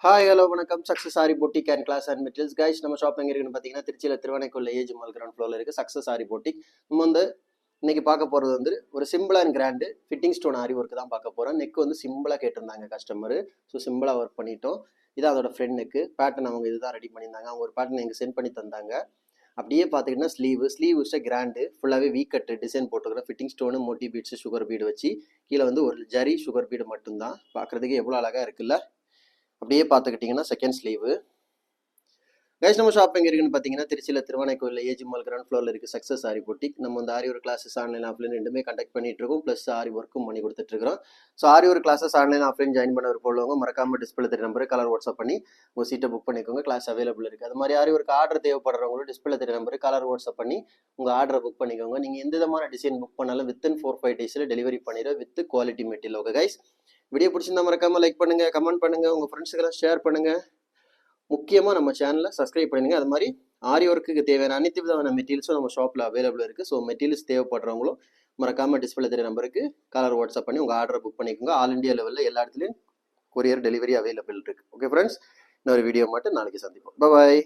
Hi hello வணக்கம். Success Aari boutique and class and materials guys. நம்ம shop எங்கே இருக்குன்னு பார்த்தீங்கன்னா திருச்சியில் திருவானைக்குள்ள ஏஜ் மால் கிரவுண்ட் ஃப்ளோரில் இருக்குது சக்ஸஸ் ஆரி பொட்டிக். நம்ம இன்னைக்கு பார்க்க போகிறது ஒரு simple and grand fitting stone Aari work தான் பார்க்க போகிறோம். நெக் சிம்பிளாக கேட்டிருந்தாங்க கஸ்டமர். ஸோ சிம்பிளாக ஒர்க் பண்ணிட்டோம். இதான் அதோட ஃப்ரெண்ட் நெக்கு பேட்டர்ன் அவங்க இதுதான் ரெடி பண்ணியிருந்தாங்க. அவங்க ஒரு பேட்டர்ன் எங்களுக்கு சென்ட் பண்ணி தந்தாங்க. அப்படியே பார்த்துக்கிட்டா ஸ்லீவ் வச்ச கிராண்டு ஃபுல்லாகவே வீ கட்டு டிசைன் போட்டுக்கிறோம். Fitting stone Moti beads sugar bead வச்சு கீழே ஒரு ஜரி சுகர் பீடு மட்டும்தான். பார்க்குறதுக்கு எவ்வளோ அழகாக இருக்குல்ல. அப்படியே பார்த்துக்கிட்டிங்கன்னா செகண்ட் ஸ்லீவு. கைஸ் நம்ம ஷாப் எங்கே இருக்குன்னு பார்த்தீங்கன்னா திருச்சியில் திருவானைக்கோயில் ஏஜ் மால் கிரவுண்ட் ஃப்ளோரில் இருக்குது சக்ஸஸ் ஆரி பொட்டிக். நம்ம ஆரி ஒரு கிளாஸஸ் ஆன்லைன் ஆஃப்லைன் ரெண்டுமே கண்டக்ட் பண்ணிட்டு இருக்கோம். ப்ளஸ் ஆரி ஒர்க்கும் பண்ணி கொடுத்துட்ருக்கோம். ஸோ ஆரி ஒரு கிளாஸஸ் ஆன்லைன் ஆஃப்லைன் ஜாயின் பண்ண போடுவாங்க. மறக்காமல் டிஸ்பிளே தெரிய நம்பருக்கு கலர் வாட்ஸ்அப் பண்ணி உங்கள் சீட்டை புக் பண்ணிக்கோங்க. கிளாஸ் அவைலபிள் இருக்குது. அது மாதிரி ஆரி ஒரு ஆர்டர் தேவைப்படுறவங்களும் டிஸ்பிளே தெரிய நம்பருக்கு கலர் வாட்ஸ்அப் பண்ணி உங்கள் ஆர்டரை புக் பண்ணிக்கோங்க. நீங்கள் எந்த விதமான டிசைன் புக் பண்ணாலும் வித்தின் 4-5 டேஸில் டெலிவரி பண்ணிடுவோம் with quality material. Okay guys, video பிடிச்சிருந்தா மறக்காமல் லைக் பண்ணுங்கள், கமெண்ட் பண்ணுங்கள், உங்கள் ஃப்ரெண்ட்ஸுக்கெல்லாம் ஷேர் பண்ணுங்கள். முக்கியமாக நம்ம சேனலை சப்ஸ்கிரைப் பண்ணுங்க. அது மாதிரி ஆரி ஒர்க்குக்கு தேவையான அனைத்து விதமான மெட்டீரியல்ஸும் நம்ம ஷாப்பில் அவைலபிள் இருக்குது. ஸோ மெட்டீரியல்ஸ் தேவைப்படுறவங்களும் மறக்காமல் டிஸ்பிளே தெரிய நம்பருக்கு கலர் வாட்ஸ்அப் பண்ணி உங்கள் ஆர்டரை புக் பண்ணிக்கோங்க. ஆல் இண்டியா லெவலில் எல்லா இடத்துலையும் கொரியர் டெலிவரி அவைலபிள் இருக்குது. ஓகே ஃப்ரெண்ட்ஸ், இன்னொரு வீடியோ மட்டும் நாளைக்கு சந்திப்போம். பாய்.